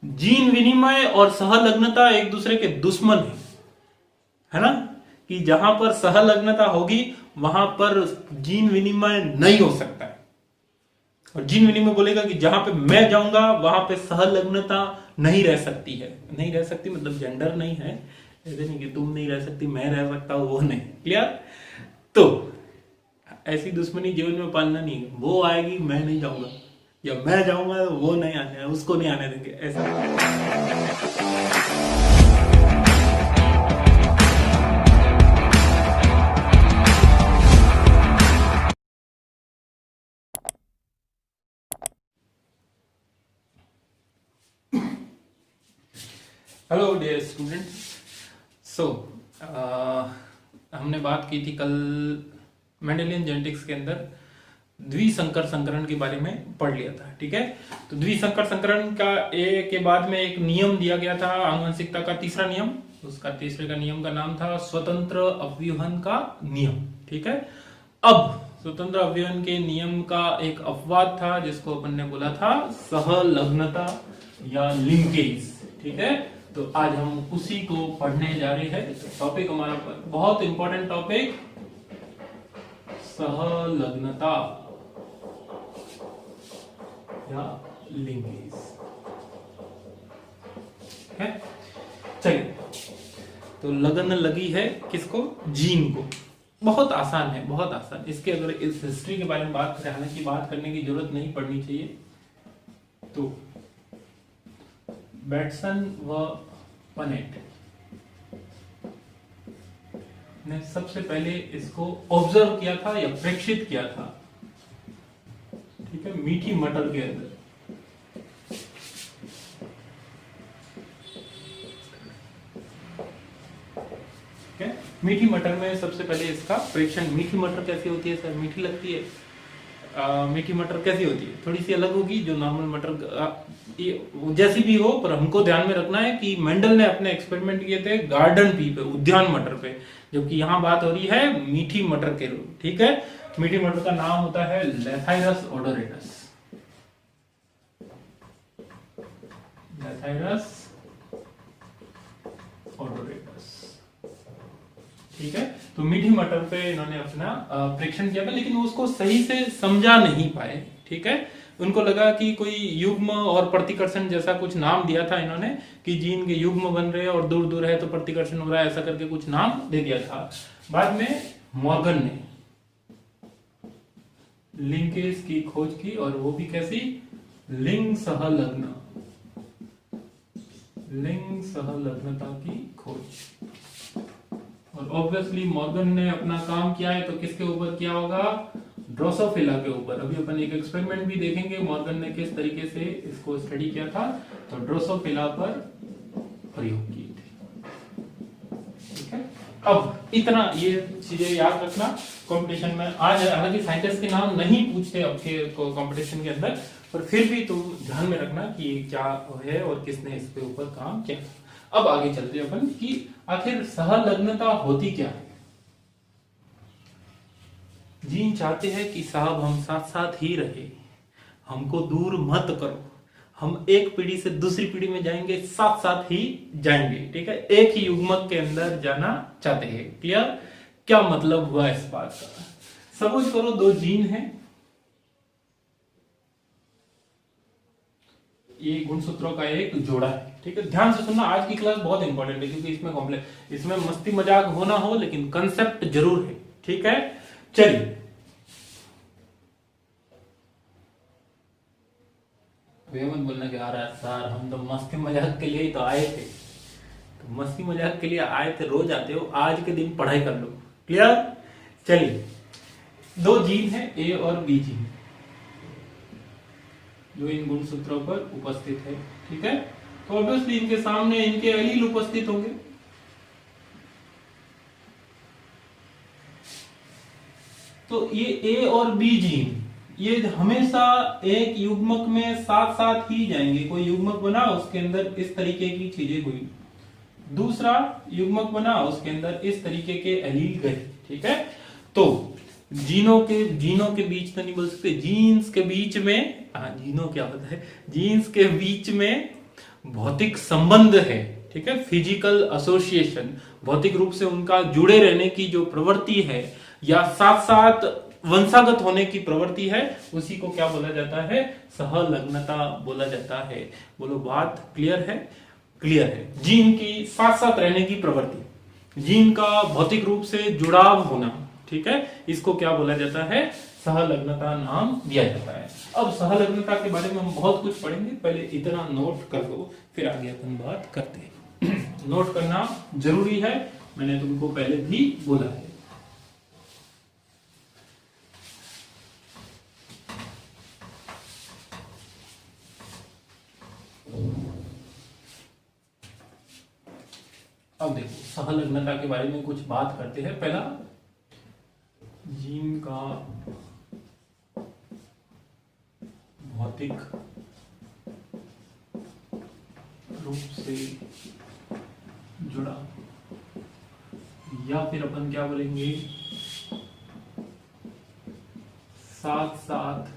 Gene विनिमय और सहलग्नता एक दूसरे के दुश्मन है ना, कि जहां पर सहलग्नता होगी वहां पर जीन विनिमय नहीं हो सकता है। और जीन विनिमय बोलेगा कि जहां पे मैं जाऊंगा वहां पे सहलग्नता नहीं रह सकती है। नहीं रह सकती मतलब जेंडर नहीं है, ऐसे नहीं कि तुम नहीं रह सकती मैं रह सकता हूं, वो नहीं। क्लियर? तो ऐसी दुश्मनी जीवन में पालना नहीं है। वो आएगी मैं नहीं जाऊंगा, या मैं जाऊंगा तो वो नहीं आने, उसको नहीं आने देंगे, ऐसा। Hello dear students. सो हमने बात की थी कल मेंडेलियन जेनेटिक्स के अंदर द्विसंकर संकरण के बारे में पढ़ लिया था। ठीक है, तो द्विसंकर संकरण का ए के बाद में एक नियम दिया गया था, आनुवंशिकता का तीसरा नियम। उसका तीसरे का नियम का नाम था स्वतंत्र अव्यूहन का नियम। ठीक है, अब स्वतंत्र अव्यूहन के नियम का एक अपवाद था जिसको अपन ने बोला था सहलग्नता या लिंकेज। ठीक है, तो आज हम उसी को पढ़ने जा रहे हैं। टॉपिक हमारा बहुत इंपॉर्टेंट टॉपिक सहलग्नता या लिंकेज है। चलिए, तो लगन लगी है किसको? जीन को। बहुत आसान है, बहुत आसान। इसके अगर इस हिस्ट्री के बारे में बात करें, हालांकि बात करने की जरूरत नहीं पड़नी चाहिए, तो बैटसन व पनेट ने सबसे पहले इसको ऑब्जर्व किया था या प्रेक्षित किया था। ठीक है, मीठी मटर के अंदर। ठीक है, मीठी मटर में सबसे पहले इसका प्रेक्षण। मीठी मटर कैसी होती है सर? मीठी लगती है। मीठी मटर कैसी होती है? थोड़ी सी अलग होगी जो नॉर्मल मटर, जैसी भी हो, पर हमको ध्यान में रखना है कि मेंडल ने अपने एक्सपेरिमेंट किए थे गार्डन पी पे, उद्यान मटर पे, जबकि यहां बात हो रही है मीठी मटर के। ठीक है, मीठी मटर का नाम होता है लेथाइरस ओडोरेटस। लेथाइरस ओडोरेटस। ठीक है, तो मीठी मटर पे इन्होंने अपना परीक्षण किया था, लेकिन उसको सही से समझा नहीं पाए। ठीक है, उनको लगा कि कोई युग्म और प्रतिकर्षण जैसा कुछ नाम दिया था इन्होंने, कि जीन के युग्म बन रहे हैं और दूर दूर है तो प्रतिकर्षण हो रहा है, ऐसा करके कुछ नाम दे दिया था। बाद में मॉर्गन ने लिंकेज की खोज की, और वो भी कैसी? लिंग सहलग्न, लिंग सहलग्नता की खोज। और ऑब्वियसली मॉर्गन ने अपना काम किया है तो किसके ऊपर किया होगा? ड्रोसोफिला के ऊपर। अभी अपन एक एक्सपेरिमेंट भी देखेंगे मॉर्गन ने किस तरीके से इसको स्टडी किया था, तो ड्रोसोफिला पर प्रयोग की थी। ठीक है, अब इतना ये चीजें याद रखना कंपटीशन में। आज हालांकि साइंटिस्ट के नाम नहीं पूछते अब के कंपटीशन के अंदर, पर फिर भी तुम ध्यान में रखना कि क्या है और किसने इसके ऊपर काम किया। अब आगे चलते हैं अपन कि आखिर सहलग्नता होती क्या है। जीन चाहते हैं कि साहब हम साथ साथ ही रहे, हमको दूर मत करो, हम एक पीढ़ी से दूसरी पीढ़ी में जाएंगे, साथ साथ ही जाएंगे। ठीक है, एक ही युग्मक के अंदर जाना चाहते हैं। क्लियर? क्या मतलब हुआ इस बात का? सपोज करो दो जीन हैं, ये गुणसूत्रों का एक जोड़ा है। ठीक है, ध्यान से सुनना, आज की क्लास बहुत इंपॉर्टेंट है क्योंकि इसमें कॉम्प्लेक्स, इसमें मस्ती मजाक होना हो लेकिन कंसेप्ट जरूर है। ठीक है, चलिए। वे मत बोलना कि आ रहा है सर हम तो मस्ती मजाक के लिए ही तो आए थे। तो मस्ती मजाक के लिए आए थे, रोज आते हो, आज के दिन पढ़ाई कर लो। क्लियर? चलिए, दो जीन है ए और बी जीन, जो इन गुणसूत्रों पर उपस्थित है। ठीक है, तो ऑब्वियसली इनके सामने इनके एलील उपस्थित होंगे। तो ये ए और बी जीन ये हमेशा एक युग्मक में साथ साथ ही जाएंगे। कोई युग्मक बना उसके अंदर इस तरीके की चीजें हुई, दूसरा युग्मक बना उसके अंदर इस तरीके के एलील गए। ठीक है, तो जीनों के बीच तो नहीं बोल सकते, जीन्स के बीच में, जीनों क्या होता है, जीन्स के बीच में भौतिक संबंध है, ठीक है, फिजिकल एसोसिएशन, भौतिक रूप से उनका जुड़े रहने की जो प्रवृत्ति है या साथ साथ वंशागत होने की प्रवृत्ति है, उसी को क्या बोला जाता है, सहलग्नता बोला जाता है। बोलो बात क्लियर है? क्लियर है। जीन की साथ साथ रहने की प्रवृत्ति, जीन का भौतिक रूप से जुड़ाव होना, ठीक है, इसको क्या बोला जाता है, सहलग्नता नाम दिया जाता है। अब सहलग्नता के बारे में हम बहुत कुछ पढ़ेंगे, पहले इतना नोट कर लो, फिर आगे अपन बात करते हैं। नोट करना जरूरी है, मैंने तुमको पहले भी बोला है। अब देखो सहलग्नता के बारे में कुछ बात करते हैं। पहला, जीन का भौतिक रूप से जुड़ा, या फिर अपन क्या बोलेंगे, साथ साथ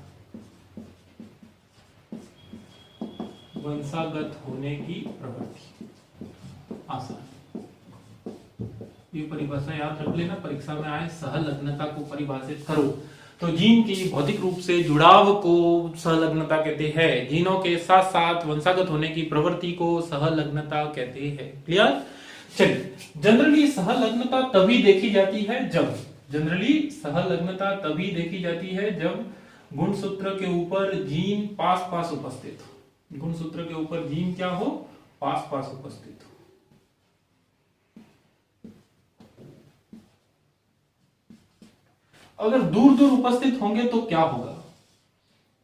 वंशागत होने की प्रवृत्ति। आसान, ये परिभाषा याद रख लेना, परीक्षा में आए सहलग्नता को परिभाषित करो तो जीन की भौतिक रूप से जुड़ाव को सहलग्नता कहते हैं, जीनों के साथ साथ वंशागत होने की प्रवृत्ति को सहलग्नता कहते हैं। क्लियर? चलिए, जनरली सहलग्नता तभी देखी जाती है जब, जनरली सहलग्नता तभी देखी जाती है जब गुणसूत्र के ऊपर जीन पास पास उपस्थित हो। गुणसूत्र के ऊपर जीन क्या हो, पास पास उपस्थित हो। अगर दूर दूर उपस्थित होंगे तो क्या होगा,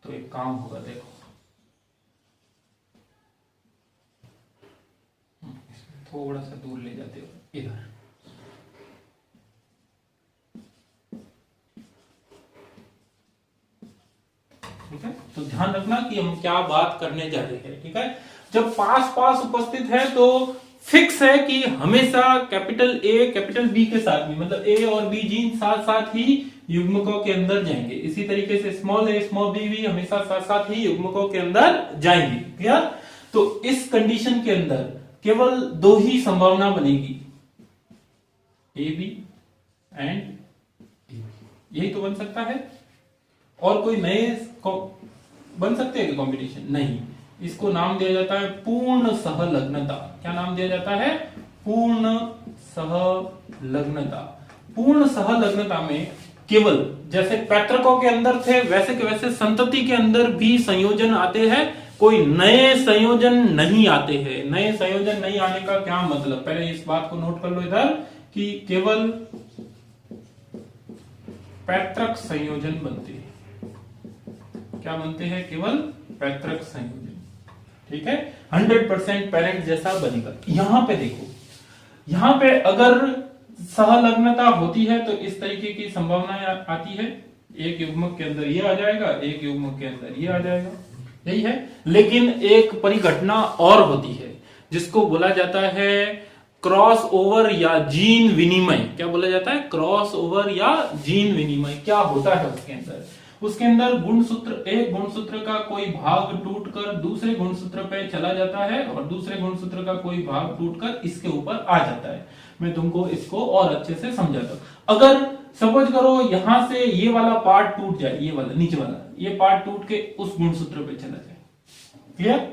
तो एक काम होगा, देखो थोड़ा सा दूर ले जाते हो इधर, ठीक है, तो ध्यान रखना कि हम क्या बात करने जा रहे हैं। ठीक है, जब पास पास उपस्थित है तो फिक्स है कि हमेशा कैपिटल ए कैपिटल बी के साथ में, मतलब ए और बी जीन साथ साथ ही युग्मकों के अंदर जाएंगे। इसी तरीके से स्मॉल ए स्मॉल बी भी हमेशा साथ साथ ही युग्मकों के अंदर जाएंगे। क्लियर? तो इस कंडीशन के अंदर केवल दो ही संभावना बनेगी, A B and A B, यही तो बन सकता है। और कोई नए बन सकते हैं कॉम्बिनेशन? नहीं। इसको नाम दिया जाता है पूर्ण सहलग्नता। क्या नाम दिया जाता है? पूर्ण सहलग्नता। पूर्ण सहलग्नता में केवल जैसे पैतृकों के अंदर थे वैसे के वैसे संतति के अंदर भी संयोजन आते हैं, कोई नए संयोजन नहीं आते हैं। नए संयोजन नहीं आने का क्या मतलब, पहले इस बात को नोट कर लो इधर कि केवल पैतृक संयोजन बनते हैं। क्या बनते हैं? केवल पैतृक संयोजन। ठीक है, 100% पेरेंट जैसा बनेगा। यहां पे देखो, यहां पे अगर सहलग्नता होती है तो इस तरीके की संभावना आती है, एक युग्मक के अंदर ये आ जाएगा, एक युग्मक के अंदर ये आ जाएगा, यही है। लेकिन एक परिघटना और होती है जिसको बोला जाता है क्रॉस ओवर या जीन विनिमय। क्या बोला जाता है? क्रॉस ओवर या जीन विनिमय। क्या होता है उसके अंदर? उसके अंदर गुणसूत्र, एक गुणसूत्र का कोई भाग टूटकर दूसरे गुणसूत्र पे चला जाता है और दूसरे गुणसूत्र का कोई भाग टूटकर इसके ऊपर आ जाता है। मैं तुमको इसको और अच्छे से समझाता हूं। अगर सपोज करो यहां से ये वाला पार्ट टूट जाए, ये वाला नीचे वाला, ये पार्ट टूट के उस गुणसूत्र पे चला जाए, क्लियर?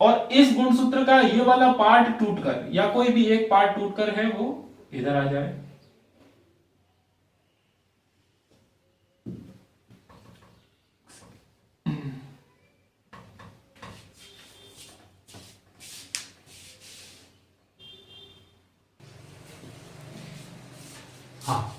और इस गुणसूत्र का ये वाला पार्ट टूटकर या कोई भी एक पार्ट टूटकर है वो इधर आ जाए, हाँ,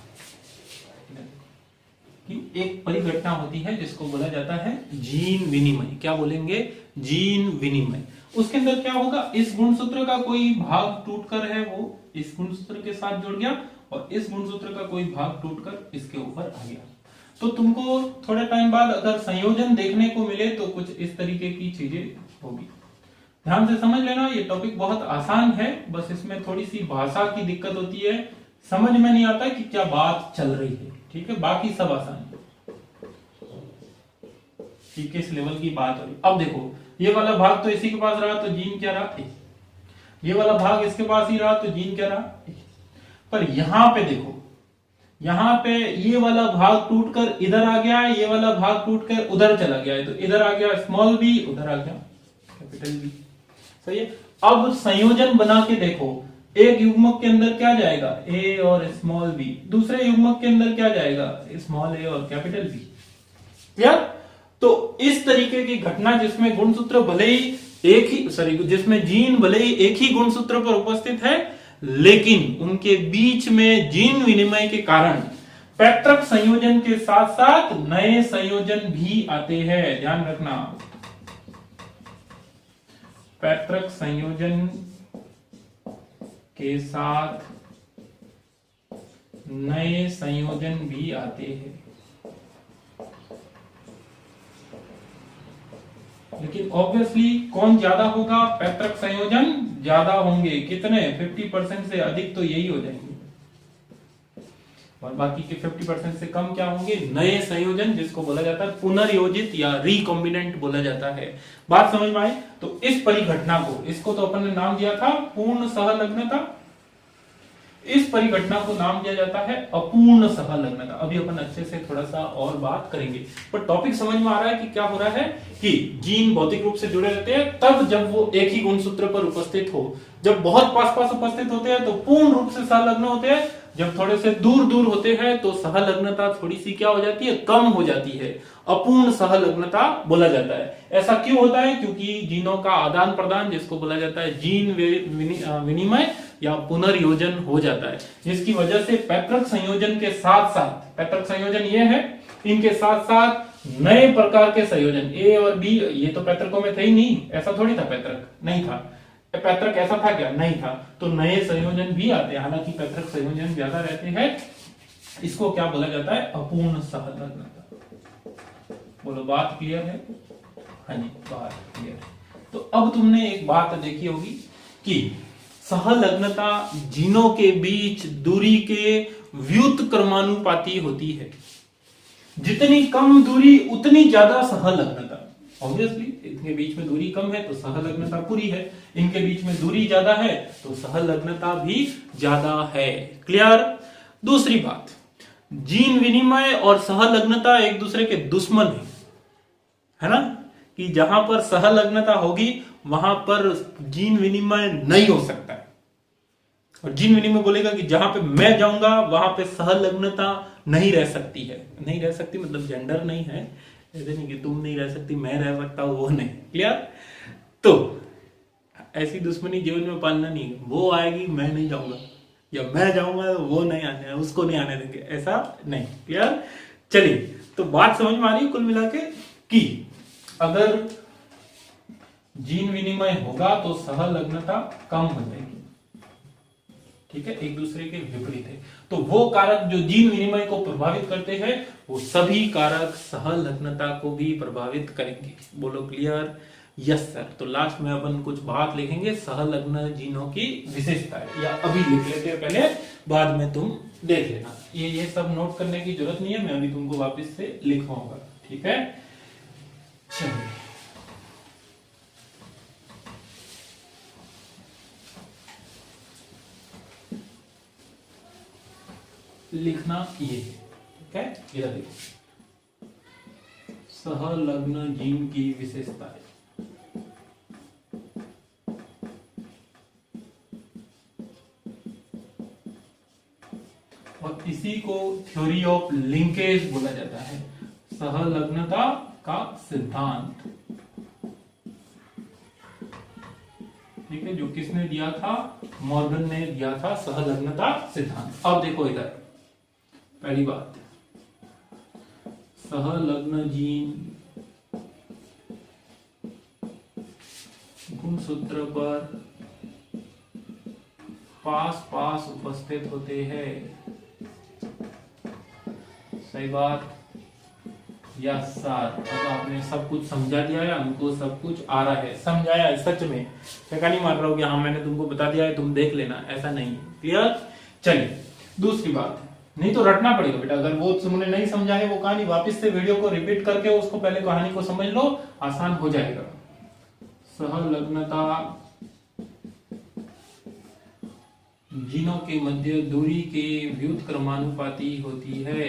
कि एक परिघटना होती है जिसको बोला जाता है जीन विनिमय। क्या बोलेंगे? जीन विनिमय। उसके अंदर क्या होगा, इस गुणसूत्र का कोई भाग टूटकर है वो इस गुणसूत्र के साथ जुड़ गया और इस गुणसूत्र का कोई भाग टूटकर इसके ऊपर आ गया। तो तुमको थोड़े टाइम बाद अगर संयोजन देखने को मिले तो कुछ इस तरीके की चीजें होगी। ध्यान से समझ लेना, ये टॉपिक बहुत आसान है, बस इसमें थोड़ी सी भाषा की दिक्कत होती है, समझ में नहीं आता कि क्या बात चल रही है। ठीक है, बाकी सब आसान है कि किस लेवल की बात हो रही। अब देखो, ये वाला भाग तो इसी के पास रहा तो जीन क्या रहा, ये वाला भाग इसके पास ही रहा तो जीन क्या रहा। पर यहां पे देखो, यहां पे ये वाला भाग टूटकर इधर आ गया, ये वाला भाग टूटकर उधर चला गया है, तो इधर आ गया स्मॉल बी, उधर आ गया कैपिटल बी। सही है। अब संयोजन बना के देखो, एक युग्मक के अंदर क्या जाएगा, ए और स्मॉल बी, दूसरे युग्मक के अंदर क्या जाएगा, स्मॉल ए और कैपिटल बी। क्लियर। तो इस तरीके की घटना जिसमें गुणसूत्र भले ही एक ही, सॉरी, जिसमें जीन भले ही एक ही गुणसूत्र पर उपस्थित है, लेकिन उनके बीच में जीन विनिमय के कारण पैतृक संयोजन के साथ साथ नए संयोजन भी आते हैं। ध्यान रखना, पैतृक संयोजन के साथ नए संयोजन भी आते हैं। लेकिन ऑब्वियसली कौन ज्यादा होगा, पैतृक संयोजन ज्यादा होंगे। कितने, 50% से अधिक तो यही हो जाएंगे, और बाकी के 50% से कम क्या होंगे, नए संयोजन, जिसको बोला जाता है पुनर्योजित या रिकॉम्बिनेंट बोला जाता है। बात समझ में आई। तो इस परिघटना को, इसको तो अपन ने नाम दिया था पूर्ण सहलग्नता, इस परिघटना को नाम दिया जाता है अपूर्ण सहलग्नता। अभी अपन अच्छे से थोड़ा सा और बात करेंगे, पर टॉपिक समझ में आ रहा है कि क्या हो रहा है कि जीन भौतिक रूप से जुड़े रहते हैं तब जब वो एक ही गुणसूत्र पर उपस्थित हो। जब बहुत पास पास उपस्थित होते हैं तो पूर्ण रूप से सहलग्न होते हैं, जब थोड़े से दूर दूर होते हैं तो सहलग्नता थोड़ी सी क्या हो जाती है, कम हो जाती है, अपूर्ण सहलग्नता बोला जाता है। ऐसा क्यों होता है, क्योंकि जीनों का आदान प्रदान, जिसको बोला जाता है जीन विनिमय या पुनर्योजन हो जाता है, जिसकी वजह से पैतृक संयोजन के साथ साथ, पैतृक संयोजन ये है, इनके साथ साथ नए प्रकार के संयोजन ए और बी, ये तो पैतृकों में थे ही नहीं, ऐसा थोड़ी था, पैतृक नहीं था, पैतृक ऐसा था क्या, नहीं था, तो नए संयोजन भी आते हैं। हालांकि पैतृक संयोजन ज्यादा रहते हैं, इसको क्या बोला जाता है, अपूर्ण सहलग्नता। बोलो बात क्लियर है। हाँ जी, बात क्लियर है। तो अब तुमने एक बात देखी होगी कि सहलग्नता जीनों के बीच दूरी के व्युत्क्रमानुपाती होती है। जितनी कम दूरी उतनी ज्यादा सहलग्नता। ऑब्वियसली इनके बीच में दूरी कम है तो सहलग्नता पूरी है, इनके बीच में दूरी ज्यादा है तो सहलग्नता भी ज्यादा है। क्लियर। दूसरी बात, जीन विनिमय और सहलग्नता एक दूसरे के दुश्मन है ना, कि जहां पर सहलग्नता होगी वहां पर जीन विनिमय नहीं हो सकता है, और जीन विनिमय बोलेगा कि जहां पे मैं जाऊंगा वहां पे सहलग्नता नहीं रह सकती है। नहीं रह सकती मतलब जेंडर नहीं है, ऐसे नहीं कि तुम नहीं रह सकती मैं रह सकता हूं, वो नहीं। क्लियर। तो ऐसी दुश्मनी जीवन में पालना नहीं है, वो आएगी मैं नहीं जाऊंगा, या मैं जाऊंगा तो वो नहीं आने, उसको नहीं आने देंगे, ऐसा नहीं। क्लियर। चलिए, तो बात समझ में आ रही है कुल मिला के कि अगर जीन विनिमय होगा तो सहलग्नता कम हो जाएगी। ठीक है, एक दूसरे के विपरीत है। तो वो कारक जो जीन विनिमय को प्रभावित करते हैं वो सभी कारक सहलग्नता को भी प्रभावित करेंगे। बोलो क्लियर। Yes sir. तो लास्ट में अपन कुछ बात लिखेंगे सहलग्न जीनों की विशेषताएं, या अभी लिख लेते हैं पहले, बाद में तुम देख लेना। ये सब नोट करने की जरूरत नहीं है, मैं अभी तुमको वापस से लिखवाऊंगा। ठीक है, चलिए। लिखना ये, ठीक है, इधर देखो, सहलग्न जीन की विशेषताएं। और इसी को थ्योरी ऑफ लिंकेज बोला जाता है, सहलग्नता का सिद्धांत। ठीक है, जो किसने दिया था, मॉर्गन ने दिया था सहलग्नता सिद्धांत। अब देखो इधर, पहली बात, सहलग्न जीन गुणसूत्र पर पास पास उपस्थित होते हैं। सही बात। Yes sir. अब आपने सब कुछ समझा दिया है, हमको सब कुछ आ रहा है, समझाया है सच में, टका नहीं मार रहा हूं कि हाँ मैंने तुमको बता दिया है तुम देख लेना, ऐसा नहीं। क्लियर। चलिए, दूसरी बात, नहीं तो रटना पड़ेगा बेटा, अगर वो तुमने नहीं समझा है वो कहानी, वापस से वीडियो को रिपीट करके उसको पहले कहानी को समझ लो, आसान हो जाएगा। सहलग्नता जीनों के मध्य दूरी के व्युत्क्रमानुपाती होती है।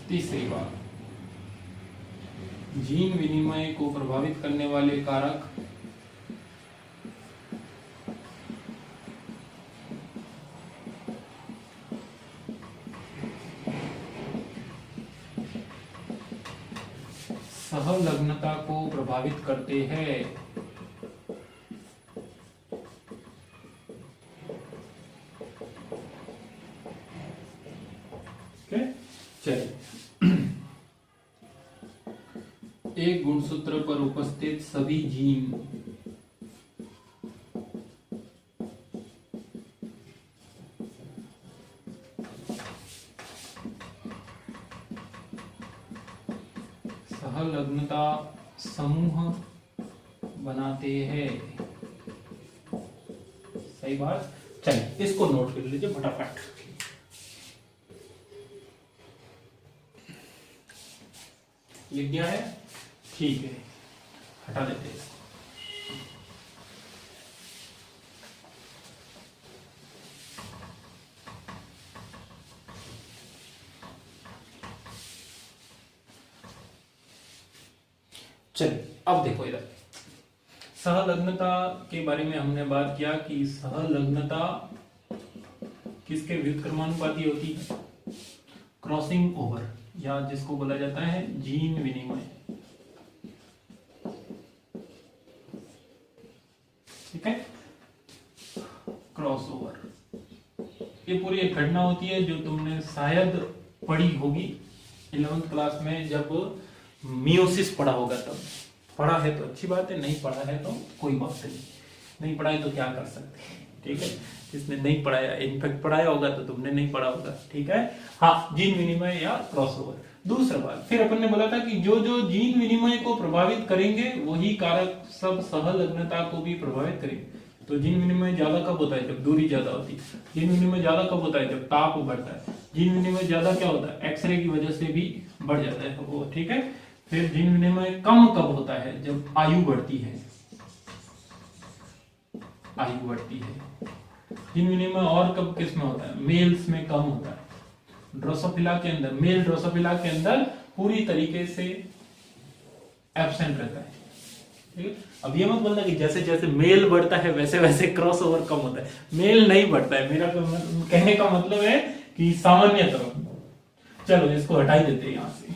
तीसरी बात, जीन विनिमय को प्रभावित करने वाले कारक सहलग्नता को प्रभावित करते हैं। चलिए, एक गुणसूत्र पर उपस्थित सभी जीन सहलग्नता समूह बनाते हैं। सही बात। चलिए, इसको नोट कर लीजिए फटाफट। लिख दिया है? ठीक है, हटा देते हैं। चलिए, अब देखो इधर सहलग्नता के बारे में हमने बात किया कि सहलग्नता किसके व्युत्क्रमानुपाती होती है? क्रॉसिंग ओवर, या जिसको बोला जाता है जीन विनिमय। ठीक है, क्रॉस ओवर। ये पूरी एक घटना होती है जो तुमने शायद पढ़ी होगी 11th क्लास में, जब मियोसिस पढ़ा होगा तब। पढ़ा है तो अच्छी बात है, नहीं पढ़ा है तो कोई बात नहीं पढ़ा है तो क्या कर सकते हैं। ठीक है, जिसने नहीं पढ़ाया, इनफैक्ट पढ़ाया होगा तो तुमने नहीं पढ़ा होगा। ठीक है, हाँ, जीन विनिमय या क्रॉसओवर। दूसरा बात, फिर अपन ने बोला था कि जो जो जीन विनिमय को प्रभावित करेंगे वही कारक सब सहलग्नता को भी प्रभावित करेंगे। तो जीन विनिमय ज्यादा कब होता है? जब दूरी ज्यादा होती है। जीन विनिमय ज्यादा कब होता है? जब ताप बढ़ता है। जीन विनिमय ज्यादा क्या होता है? एक्सरे की वजह से भी बढ़ जाता है वो। ठीक है, फिर जीन विनिमय कम कब होता है? जब आयु बढ़ती है। आयु बढ़ती है। जीन विनिमय और कब किस में होता है? मेल्स में कम होता है। ड्रोसोफिला के अंदर, मेल ड्रोसोफिला के अंदर पूरी तरीके से एब्सेंट रहता है। ठीक है, अब ये मत बोलना कि जैसे जैसे मेल बढ़ता है वैसे वैसे क्रॉसओवर कम होता है। मेल नहीं बढ़ता है, मेरा कहने का मतलब है कि सामान्यतः, चलो इसको हटा ही देते हैं यहां से।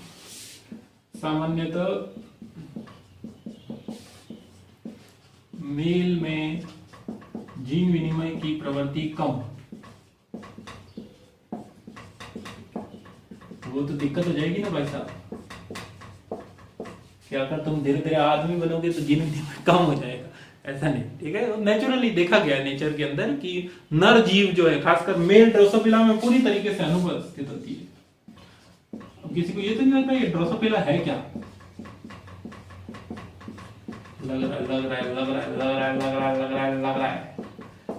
सामान्यतः मेल में जीन विनिमय की प्रवृत्ति कम। वो तो दिक्कत हो जाएगी ना भाई साहब, कि अगर तुम धीरे धीरे आदमी बनोगे तो जीन विनिमय कम हो जाएगा। ऐसा नहीं। ठीक है, नेचुरली देखा गया है नेचर के अंदर कि नर जीव जो है, खासकर मेल ड्रोसोफिला में पूरी तरीके से अनुपस्थित होती है। अब किसी को ये तो नहीं लगता ये ड्रोसोफिला है क्या? लग रहा है।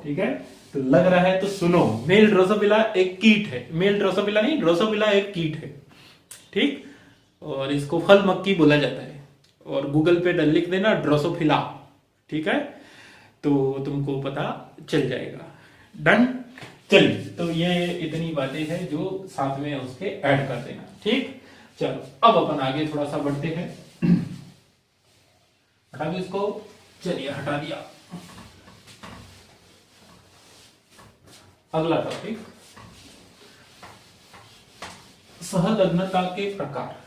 ठीक है, तो लग रहा है तो सुनो, मेल ड्रोसोफिला एक कीट है। मेल ड्रोसोफिला नहीं, ड्रोसोफिला एक कीट है। ठीक, और इसको फल मक्खी बोला जाता है। और गूगल पे लिख देना ड्रोसोफिला। ठीक है, तो तुमको पता चल जाएगा। डन। चलिए, तो ये इतनी बातें हैं जो साथ में उसके ऐड कर देना। ठीक, चलो अब अपन आगे थोड़ा सा बढ़ते हैं। हटा दो इसको। चलिए, हटा दिया। अगला टॉपिक, सहलग्नता के प्रकार।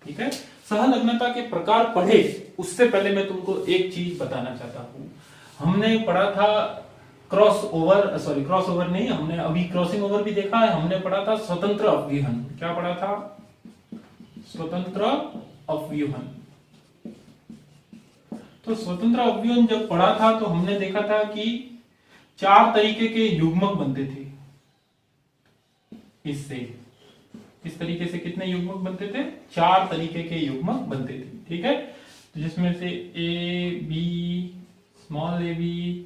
ठीक है, सहलग्नता के प्रकार पढ़े उससे पहले मैं तुमको एक चीज बताना चाहता हूं। हमने पढ़ा था क्रॉस ओवर नहीं, हमने अभी क्रॉसिंग ओवर भी देखा है। हमने पढ़ा था स्वतंत्र अव्यूहन। क्या पढ़ा था? स्वतंत्र अव्यूहन। तो स्वतंत्र अव्यूहन जब पढ़ा था तो हमने देखा था कि 4 तरीके के युग्मक बनते थे इससे। इस तरीके से कितने युग्मक बनते थे? 4 तरीके के युग्मक बनते थे, ठीक है। तो जिसमें से A B, small A B,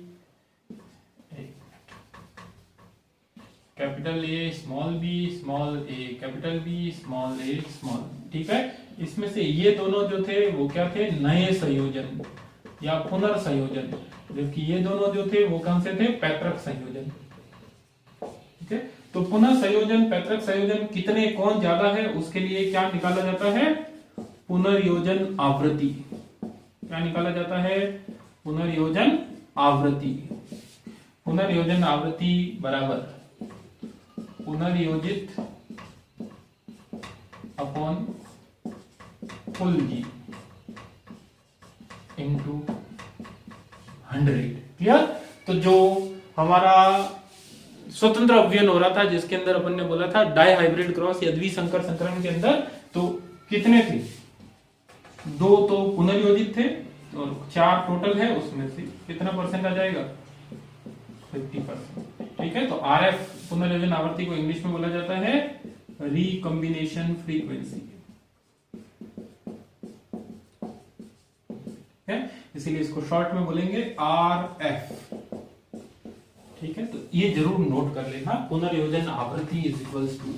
capital A, small A, capital B, small A, small, ठीक है। इसमें से ये दोनों जो थे वो क्या थे? नए संयोजन या पुनर्संयोजन, जबकि ये दोनों जो थे वो कौन से थे? पैतृक संयोजन, ठीक है। तो पुनः संयोजन, पैतृक संयोजन कितने, कौन ज्यादा है, उसके लिए क्या निकाला जाता है? पुनर्योजन आवृत्ति। क्या निकाला जाता है? पुनर्योजन आवृत्ति। पुनर्योजन आवृत्ति बराबर पुनर्योजित अपॉन कुल जी इंटू 100, क्लियर। तो जो हमारा स्वतंत्र अवयन हो रहा था, जिसके अंदर अपन ने बोला था डाई हाइब्रिड क्रॉस या द्विसंकर संकरण के अंदर, तो कितने थे? 2 तो पुनर्योजित थे और 4 टोटल है, उसमें से कितना परसेंट आ जाएगा? 50%, ठीक है। तो आरएफ पुनर्योजन आवृत्ति को इंग्लिश में बोला जाता है रिकॉम्बिनेशन फ्रीक्वेंसी, है, इसीलिए इसको शॉर्ट में बोलेंगे आरएफ, ठीक है। तो ये जरूर नोट कर लेना, पुनर्योजन आवृत्ति इज इक्वल्स टू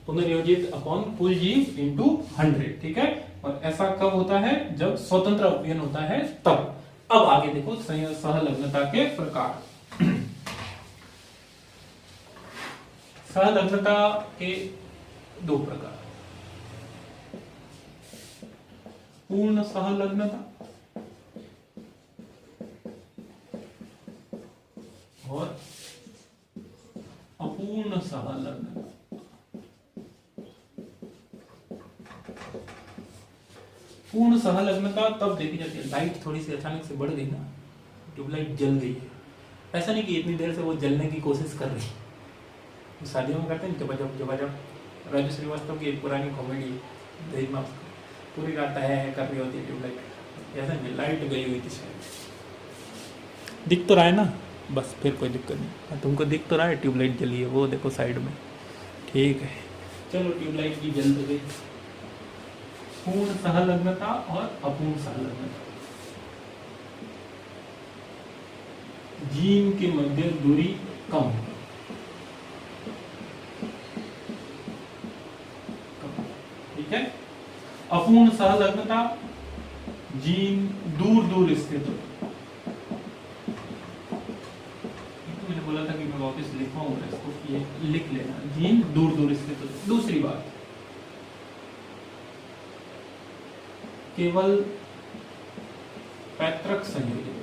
पुनर्योजित अपॉन कुल जीव इंटू 100, ठीक है। और ऐसा कब होता है? जब स्वतंत्र अवयन होता है तब। अब आगे देखो सहलग्नता के प्रकार। सहलग्नता के 2 प्रकार, पूर्ण सहलग्नता और अपूर्ण सहलग्नता। पूर्ण सहलग्नता तब देखी जाती है, लाइट थोड़ी सी अचानक से बढ़ गई ना, ट्यूबलाइट जल गई है, ऐसा नहीं कि इतनी देर से वो जलने की कोशिश कर रही है। शादियों में करते हैं जब राजू श्रीवास्तव की एक पुरानी कॉमेडी दही माफ पूरी रात है कर रही होती है ट्यूबलाइट, ऐसा नहीं, लाइट गई हुई थी शायद। दिख तो रहा है ना, बस फिर कोई दिक्कत नहीं। तुमको दिख तो रहा है ट्यूबलाइट जली है, वो देखो साइड में, ठीक है। चलो ट्यूबलाइट की जल तो गई। पूर्ण सहलग्नता और अपूर्ण सहलग्नता, जीन के मध्य दूरी कम, ठीक है। अपूर्ण सहलग्नता, जीन दूर दूर स्थित हो। मैंने बोला था कि मैं वापस लिखवाऊंगा इसको, ये लिख लेना, जीन दूर दूर स्थित हो। दूसरी बात, केवल पैतृक संयोजन,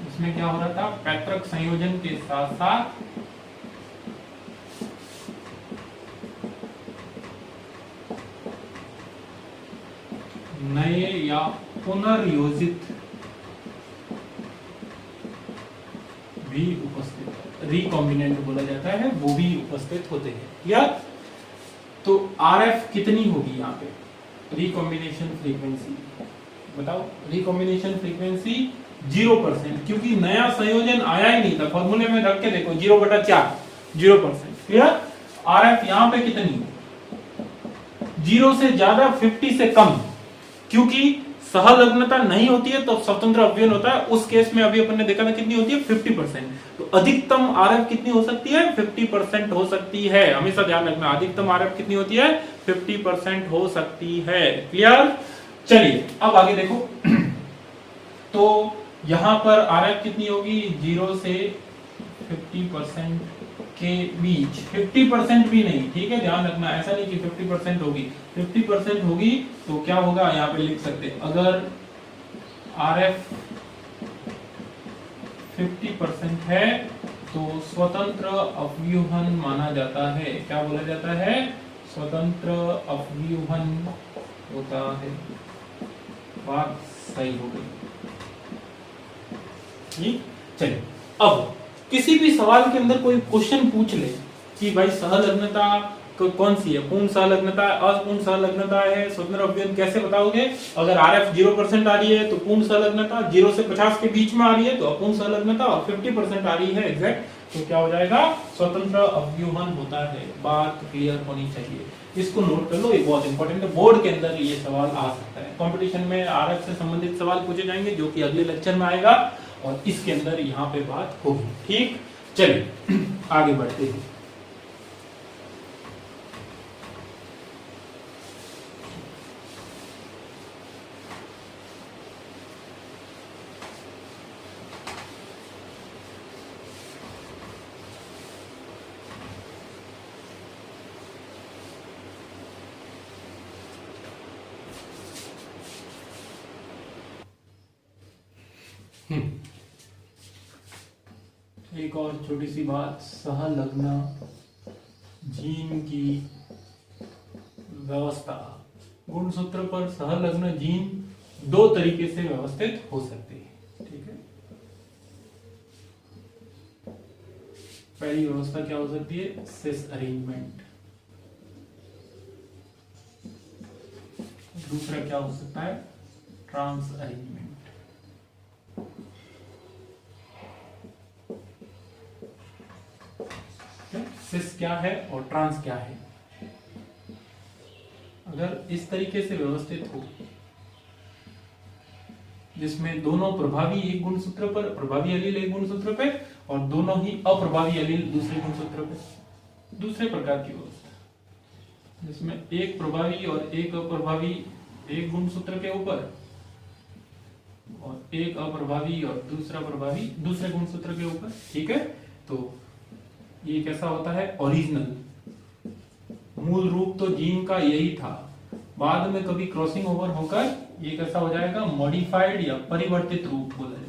इसमें क्या हो रहा था? पैतृक संयोजन के साथ साथ नए या पुनर्योजित भी उपस्थित, रिकॉम्बिनेंट बोला जाता है, वो भी उपस्थित होते हैं, या तो आरएफ कितनी होगी यहाँ पे? रिकॉम्बिनेशन फ्रीक्वेंसी बताओ। रिकॉम्बिनेशन फ्रीक्वेंसी 0%, क्योंकि नया संयोजन आया ही नहीं था। फॉर्मूले में रख के देखो 0/4 0%, क्लियर। आरएफ यहाँ पे कितनी? 0 से ज्यादा, 50 से कम, क्योंकि सहलग्नता नहीं होती है तो स्वतंत्र अवयन होता है। उस केस में अभी अपन ने देखा था कितनी होती है? 50%। तो अधिकतम आरएफ कितनी हो सकती है? 50% हो सकती है, हमेशा ध्यान रखना। अधिकतम आरएफ कितनी होती है? 50% हो सकती है, क्लियर। चलिए अब आगे देखो। तो यहां पर आरएफ कितनी होगी? 0 से 50% के बीच। 50% भी नहीं, ठीक है, ध्यान रखना। ऐसा नहीं कि 50% होगी, 50% होगी तो क्या होगा? यहाँ पे लिख सकते, अगर आरएफ 50% है तो स्वतंत्र अव्यूहन माना जाता है। क्या बोला जाता है? स्वतंत्र अव्यूहन होता है। बात सही हो गई, ठीक। चलिए अब किसी भी सवाल के अंदर कोई क्वेश्चन पूछ ले कि भाई सहलग्नता कौन सी है, पूर्ण संलग्नता, अपूर्ण संलग्नता है, स्वतंत्र अवयव कैसे बताओगे? अगर RF 0% आ रही है तो पूर्ण संलग्नता, 0 से 50 के बीच में आ रही है तो अपूर्ण संलग्नता, और 50% आ रही है एग्जैक्ट तो क्या हो जाएगा? स्वतंत्र अवयूहन होता है। बात क्लियर होनी चाहिए, इसको नोट कर लो, ये बहुत इंपॉर्टेंट है, बोर्ड के अंदर ये सवाल आ सकता है। कंपटीशन में RF से संबंधित सवाल पूछे जाएंगे जो कि अगले लेक्चर में आएगा और इसके अंदर यहाँ पे बात होगी। ठीक, चलिए आगे बढ़ते हैं। एक और छोटी सी बात, सहलग्न जीन की व्यवस्था। गुणसूत्र पर सहलग्न जीन दो तरीके से व्यवस्थित हो सकते हैं। ठीक है, पहली व्यवस्था क्या हो सकती है? सिस अरेंजमेंट। दूसरा क्या हो सकता है? Trans arrangement. सिस क्या है और ट्रांस क्या है? अगर इस तरीके से व्यवस्थित हो जिसमें दोनों प्रभावी एक गुणसूत्र पर, प्रभावी एलील एक गुणसूत्र पे और दोनों ही अप्रभावी एलील दूसरे गुणसूत्र पे, दूसरे प्रकार की व्यवस्था जिसमें एक प्रभावी और एक अप्रभावी एक गुणसूत्र के ऊपर और एक अप्रभावी और दूसरा प्रभावी दूसरे गुणसूत्र के ऊपर। ठीक है, तो ये कैसा होता है? ओरिजिनल। मूल रूप तो जीन का यही था, बाद में कभी क्रॉसिंग ओवर होकर ये कैसा हो जाएगा? मॉडिफाइड या परिवर्तित रूप बोला जाएगा।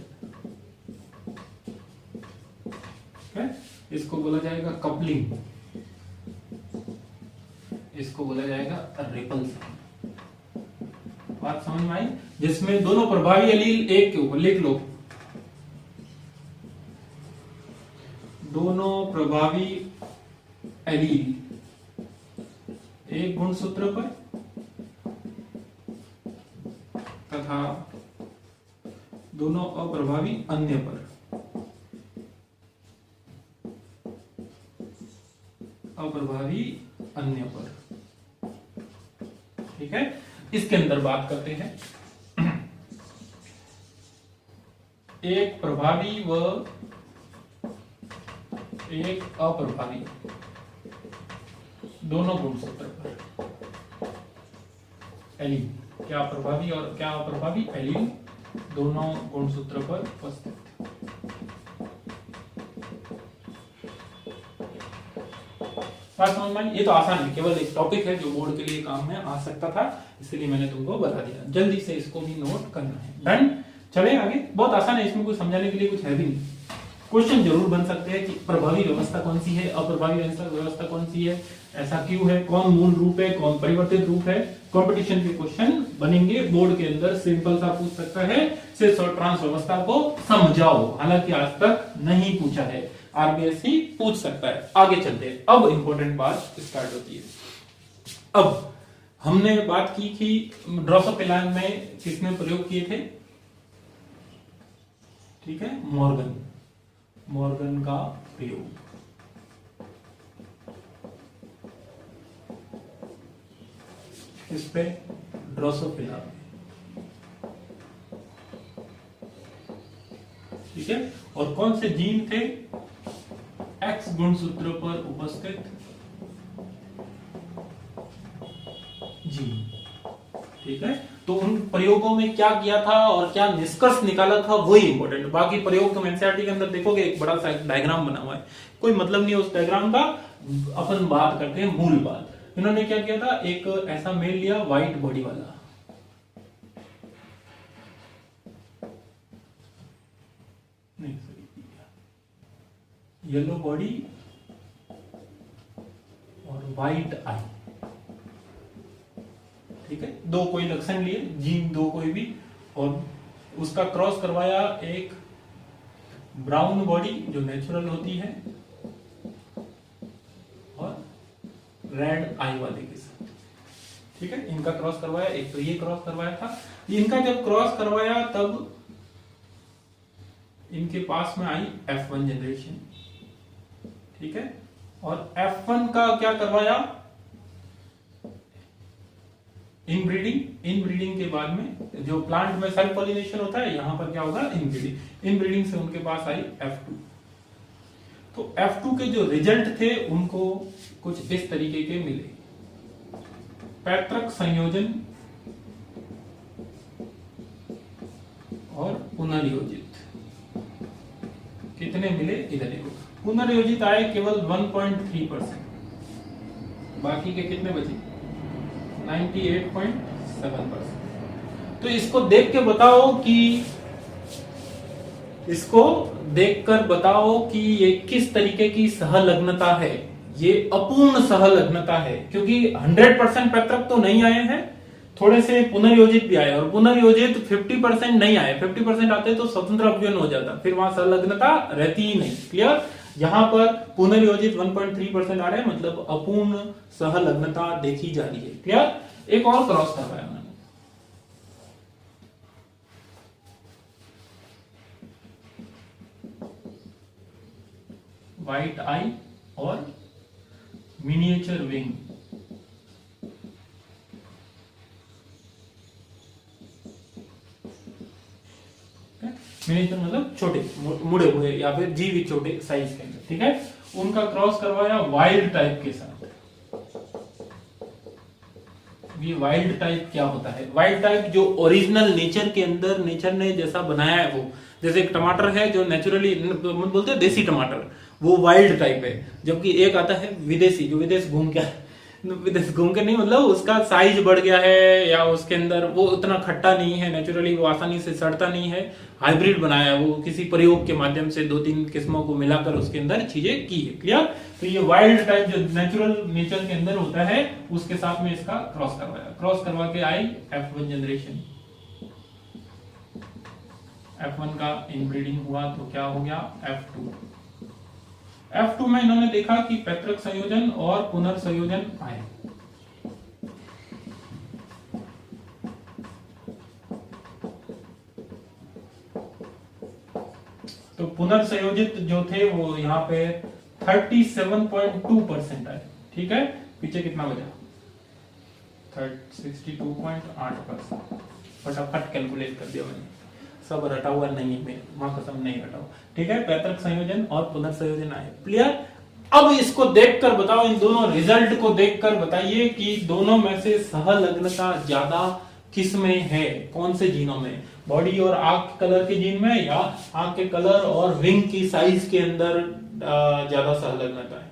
okay? इसको बोला जाएगा कपलिंग, इसको बोला जाएगा रिपल्सन। बात समझ में आई? जिसमें दोनों प्रभावी एलील एक के ऊपर, लिख लो, दोनों प्रभावी एलील एक गुणसूत्र पर तथा दोनों अप्रभावी अन्य पर, अप्रभावी अन्य पर। ठीक है, इसके अंदर बात करते हैं एक प्रभावी व एक अप्रभावी दोनों गुणसूत्र पर एलील, क्या प्रभावी और क्या अप्रभावी एलील दोनों गुणसूत्र पर उपस्थित। बात समझ में? ये तो आसान है, केवल एक टॉपिक है जो बोर्ड के लिए काम में आ सकता था, इसलिए मैंने तुमको बता दिया। जल्दी से इसको भी नोट करना है। डन, चले आगे। बहुत आसान है, इसमें कुछ समझाने के लिए कुछ है भी नहीं। क्वेश्चन जरूर बन सकते हैं कि प्रभावी व्यवस्था कौन सी है, अप्रभावी व्यवस्था कौन सी है, ऐसा क्यों है, कौन मूल रूप है, कौन परिवर्तित रूप है। कंपटीशन के क्वेश्चन बनेंगे बोर्ड के अंदर, सिंपल सा पूछ सकता है सिस और ट्रांस व्यवस्था को समझाओ, हालांकि आज तक नहीं पूछा है, RBSE पूछ सकता है। आगे चलते हैं, अब इंपॉर्टेंट बात स्टार्ट होती है। अब हमने बात की थी ड्रोसोफिला में किसने प्रयोग किए थे? ठीक है, मॉर्गन का प्रयोग। इस पे ड्रोसोफिला में, ठीक है, और कौन से जीन थे? X गुणसूत्र पर उपस्थित जीन। ठीक है, तो उन प्रयोगों में क्या किया था और क्या निष्कर्ष निकाला था वही इंपॉर्टेंट। बाकी प्रयोग तुम एनसीईआरटी के अंदर देखोगे, एक बड़ा सा डायग्राम बना हुआ है, कोई मतलब नहीं है उस डायग्राम का। अपन बात करते हैं मूल बात। इन्होंने क्या किया था? एक ऐसा मेल लिया व्हाइट बॉडी वाला, नहीं येलो बॉडी और व्हाइट आई। ठीक है, दो कोई लक्षण लिए, जीन दो कोई भी, और उसका क्रॉस करवाया एक ब्राउन बॉडी जो नेचुरल होती है और रेड आई वाले के साथ। ठीक है, इनका क्रॉस करवाया, एक तो ये क्रॉस करवाया था। इनका जब क्रॉस करवाया तब इनके पास में आई F1 जनरेशन। ठीक है, और F1 का क्या करवाया, इनब्रीडिंग के बाद में जो प्लांट में सेल्फ पॉलिनेशन होता है, यहां पर क्या होगा, इनब्रीडिंग से उनके पास आई F2। तो F2 के जो रिजल्ट थे उनको कुछ इस तरीके के मिले, पैतृक संयोजन और पुनर्योजित। कितने मिले, इधर देखो, पुनर्योजित आए केवल 1.3%, बाकी के कितने बचे, 98.7%। तो इसको देख के बताओ कि, इसको देखकर बताओ कि ये किस तरीके की सहलग्नता है। ये अपूर्ण सहलग्नता है, क्योंकि 100% पैतृक तो नहीं आए हैं, थोड़े से पुनर्योजित भी आए, और पुनर्योजित 50% नहीं आए। 50% आते तो स्वतंत्र अपव्यन हो जाता, फिर वहां सहलग्नता रहती ही नहीं। क्लियर, यहां पर पुनर्योजित 1.3% आ रहे हैं, मतलब अपूर्ण सहलग्नता देखी जा रही है। क्लियर, एक और क्रॉस करवाया मैंने, व्हाइट आई और मिनिएचर विंग। मिनिएचर मतलब छोटे मुड़े हुए या फिर जीवित छोटे साइज के अंदर। ठीक है, उनका क्रॉस करवाया वाइल्ड टाइप के साथ। ये वाइल्ड टाइप क्या होता है, वाइल्ड टाइप जो ओरिजिनल नेचर के अंदर नेचर ने जैसा बनाया है, वो जैसे एक टमाटर है जो नेचुरली बोलते हैं देसी टमाटर, वो वाइल्ड टाइप है। जबकि एक आता है विदेशी, जो विदेश घूम के नहीं, मतलब उसका साइज बढ़ गया है, या उसके अंदर वो उतना खट्टा नहीं है, नेचुरली वो आसानी से सड़ता नहीं है, हाइब्रिड बनाया है, वो किसी प्रयोग के माध्यम से 2-3 किस्मों को मिलाकर उसके अंदर चीजें की है। क्लियर, तो ये वाइल्ड टाइप जो नेचुरल नेचर के अंदर होता है, उसके साथ में इसका क्रॉस करवाया, क्रॉस करवा के आई F1 जनरेशन। F1 का इनब्रीडिंग हुआ तो क्या हो गया, F2 में इन्होंने देखा कि पैतृक संयोजन और पुनर्संयोजन आए। तो पुनर्संयोजित जो थे वो यहाँ पे 37.2% आए। ठीक है, पीछे कितना बचा, 62.8%। फटाफट कैलकुलेट कर दिया मैंने, सब रटा हुआ नहीं है, मां कसम नहीं रटा हुआ। ठीक है, पैतृक संयोजन और पुनर्संयोजन आए। क्लियर, अब इसको देखकर बताओ, इन दोनों रिजल्ट को देखकर बताइए कि दोनों में से सहलग्नता ज्यादा किस में है, कौन से जीनों में, बॉडी और आंख कलर के जीन में, या आंख के कलर और विंग की साइज के अंदर ज्यादा सहलग्नता है।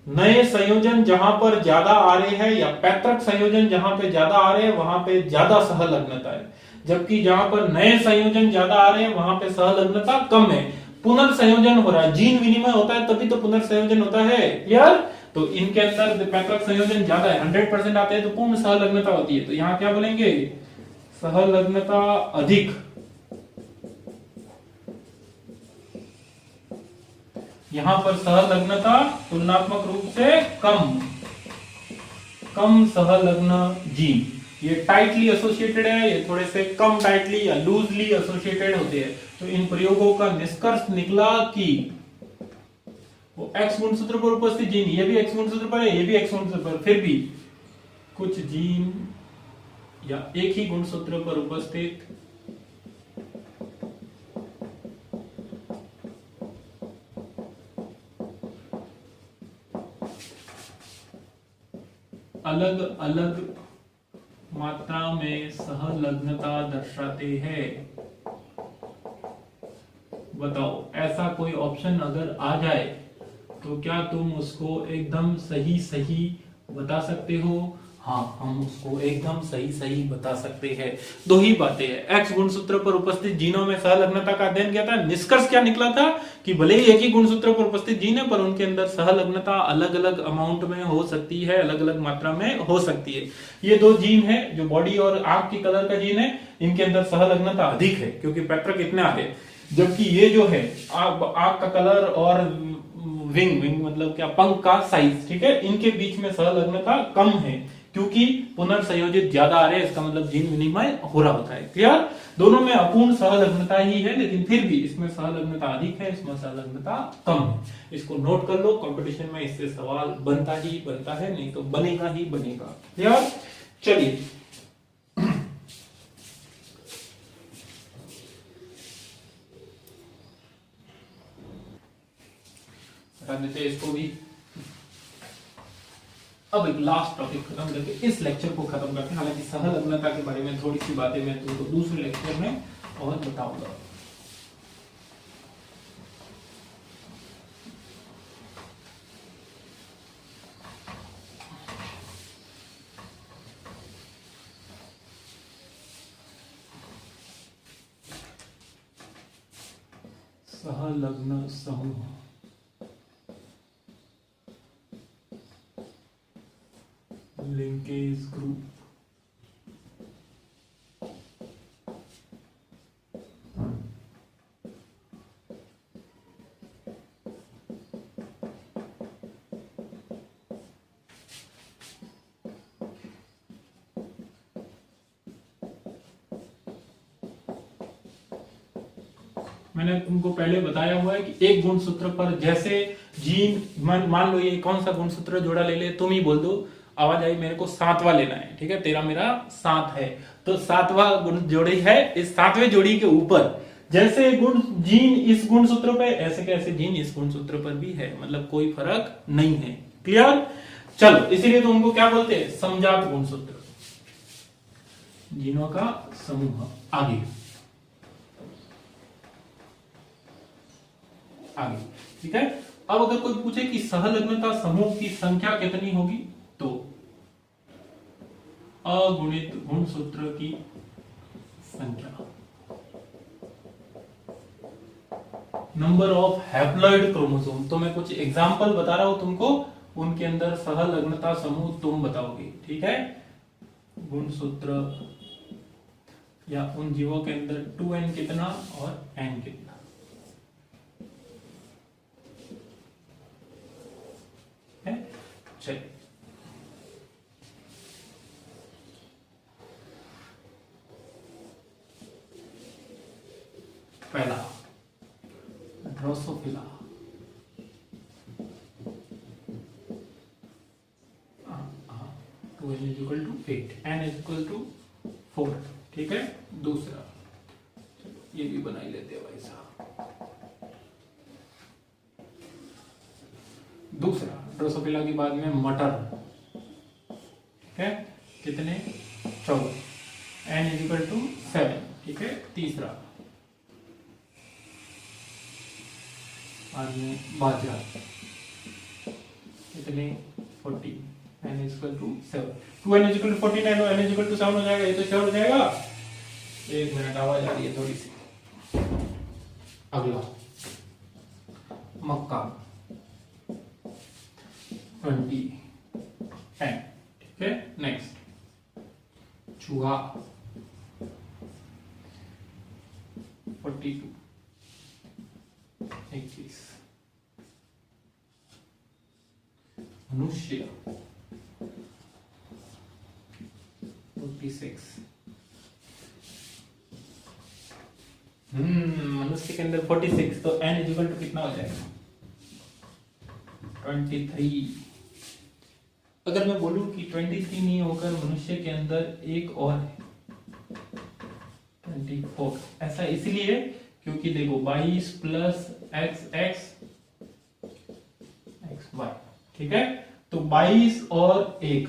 नए संयोजन जहां पर ज्यादा आ रहे हैं, या पैतृक संयोजन जहां पे ज्यादा आ रहे हैं, वहां पे ज्यादा सहलग्नता है। जबकि जहां पर नए संयोजन ज्यादा आ रहे हैं, वहां पे सहलग्नता कम है। पुनर्संयोजन हो रहा है, जीन विनिमय होता है तभी तो पुनर्संयोजन होता है। क्लियर, तो इनके अंदर पैतृक संयोजन ज्यादा है, 100% आते हैं तो पूर्ण सहलग्नता होती है। तो यहां क्या बोलेंगे, सहलग्नता अधिक, यहां पर सहलग्नता तुलनात्मक रूप से कम सहलग्न जीन। ये टाइटली एसोसिएटेड है, ये थोड़े से कम टाइटली या लूजली एसोसिएटेड होते हैं। तो इन प्रयोगों का निष्कर्ष निकला कि वो एक्स गुणसूत्र पर उपस्थित जीन, ये भी एक्स गुणसूत्र पर है, ये भी एक्स गुणसूत्र पर, फिर भी कुछ जीन या एक ही गुणसूत्र पर उपस्थित अलग अलग मात्रा में सहलग्नता दर्शाते हैं। बताओ, ऐसा कोई ऑप्शन अगर आ जाए तो क्या तुम उसको एकदम सही बता सकते हो? हाँ, हम उसको एकदम सही बता सकते हैं। दो ही बातें हैं, एक्स गुणसूत्र पर उपस्थित जीनों में सहलग्नता का अध्ययन किया था, निष्कर्ष क्या निकला था कि भले ही एक ही गुणसूत्र पर उपस्थित जीन है, पर उनके अंदर सहलग्नता अलग अलग अमाउंट में हो सकती है, अलग अलग मात्रा में हो सकती है। ये दो जीन है जो बॉडी और आंख की कलर का जीन है, इनके अंदर सहलग्नता अधिक है क्योंकि पैतृक इतने आ रहे। जबकि ये जो है आंख का कलर और विंग, विंग मतलब क्या, पंख का साइज, ठीक है, इनके बीच में सहलग्नता कम है क्योंकि पुनर्संयोजित ज्यादा आ रहे हैं, इसका मतलब जीन विनिमय हो रहा होता है। क्लियर? दोनों में अपूर्ण सहलग्नता ही है, लेकिन फिर भी इसमें सहलग्नता अधिक है, इसमें सहलग्नता कम है। इसको नोट कर लो, कंपटीशन में इससे सवाल बनता ही बनता है, नहीं तो बनेगा ही बनेगा। क्लियर? चलिए हटा देते हैं इसको भी। अब एक लास्ट टॉपिक खत्म करके इस लेक्चर को खत्म करते हैं। हालांकि सहलग्नता के बारे में थोड़ी सी बातें मैं तुमको दूसरे लेक्चर में और बताऊंगा। सहलग्न समूह, लिंकेज ग्रुप, मैंने तुमको पहले बताया हुआ है कि एक गुणसूत्र पर जैसे जीन, मान लो ये कौन सा गुणसूत्र जोड़ा ले ले, तुम ही बोल दो, आवाज आई मेरे को सातवां लेना है, ठीक है, तेरा मेरा 7 है, तो सातवां गुण जोड़ी है, इस सातवें जोड़ी के ऊपर जैसे गुण जीन इस गुणसूत्र पे, ऐसे कैसे जीन इस गुणसूत्र पर भी है, मतलब कोई फर्क नहीं है। क्लियर? चलो, इसीलिए तो उनको क्या बोलते हैं, समजात गुणसूत्र, जीनों का समूह। आगे आगे, ठीक है। अब अगर कोई पूछे कि सहलग्नता समूह की संख्या कितनी होगी, तो अगुणित गुणसूत्र की संख्या, नंबर ऑफ हैप्लॉइड क्रोमोसोम। तो मैं कुछ एग्जांपल बता रहा हूं तुमको, उनके अंदर सहलग्नता समूह तुम बताओगे, ठीक है। गुणसूत्र या उन जीवों के अंदर 2n कितना और n कितना, है। चलिए पहला Drosophila, two n equal to 8, n equal to 4, ठीक है। दूसरा, ये भी बना ही लेते हैं भाई साहब। दूसरा ड्रोसोफिला के बाद में मटर, ठीक है, कितने, 14, n इक्वल टू 7, ठीक है। तीसरा बाद में बाजरा, कितने, 40, n equal to 7, 2n equal to 49 और n इक्वल टू 7 हो जाएगा, ये तो श्योर हो जाएगा। एक मिनट, आवाज आ रही है थोड़ी सी। अगला मक्का, 20, 10, ठीक है। नेक्स्ट चूहा, 42, 21, मनुष्य 46, मनुष्य के अंदर 46, तो n इक्वल टू कितना हो जाएगा, 23। अगर मैं बोलूं कि 23 नहीं होकर मनुष्य के अंदर एक और 24, ऐसा इसलिए क्योंकि देखो 22 plus X X X Y, ठीक है, तो 22 और 1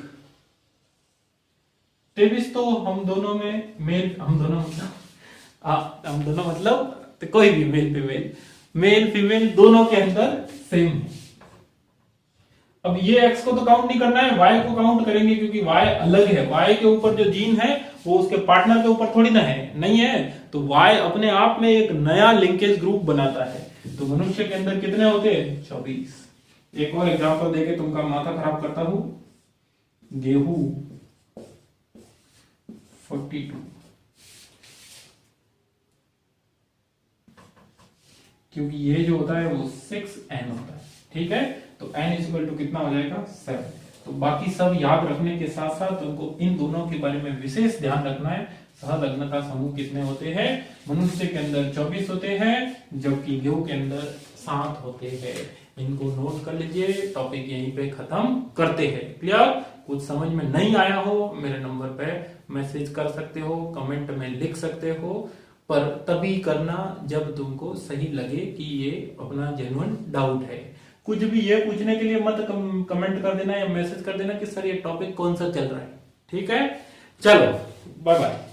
23, तो हम दोनों में मेल, हम दोनों मतलब तो कोई भी मेल फीमेल दोनों के अंदर सेम है। अब ये x को तो काउंट नहीं करना है, y को काउंट करेंगे क्योंकि y अलग है, y के ऊपर जो जीन है वो उसके पार्टनर के ऊपर थोड़ी ना है, नहीं है, तो y अपने आप में एक नया लिंकेज ग्रुप बनाता है। तो मनुष्य के अंदर कितने होते हैं, 24। एक और एग्जांपल देके तुमका माथा खराब करता हूं, गेहूं 42, क्योंकि ये जो होता है वो 6n होता है, ठीक है, तो n इक्वल टू कितना हो जाएगा 7। तो बाकी सब याद रखने के साथ साथ तुमको इन दोनों के बारे में विशेष ध्यान रखना है। सहलग्नता समूह कितने होते हैं? मनुष्य के अंदर 24 होते हैं, जबकि गेहूं के अंदर 7 होते हैं। इनको नोट कर लीजिए, टॉपिक यहीं पे खत्म करते हैं। क्लियर? कुछ समझ में नहीं आया हो मेरे नंबर पे मैसेज कर सकते हो, कमेंट में लिख सकते हो, पर तभी करना जब तुमको सही लगे कि ये अपना जेन्युइन डाउट है। कुछ भी ये पूछने के लिए मत कमेंट कर देना या मैसेज कर देना कि सर ये टॉपिक कौन सा चल रहा है। ठीक है, चलो बाय बाय।